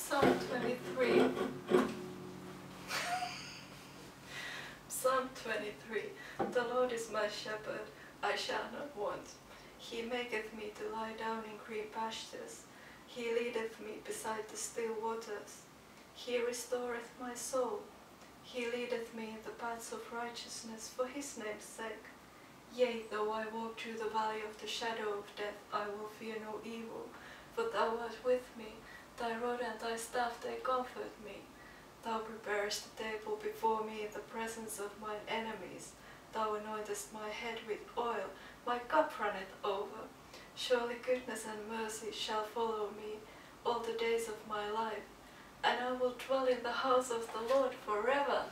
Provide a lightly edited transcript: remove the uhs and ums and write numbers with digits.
Psalm 23. Psalm 23. The Lord is my shepherd, I shall not want. He maketh me to lie down in green pastures. He leadeth me beside the still waters. He restoreth my soul. He leadeth me in the paths of righteousness for his name's sake. Yea, though I walk through the valley of the shadow of death, I will fear no evil, for thou art with me. Thy rod and thy staff, they comfort me. Thou preparest the table before me in the presence of mine enemies. Thou anointest my head with oil, my cup runneth over. Surely goodness and mercy shall follow me all the days of my life, and I will dwell in the house of the Lord forever.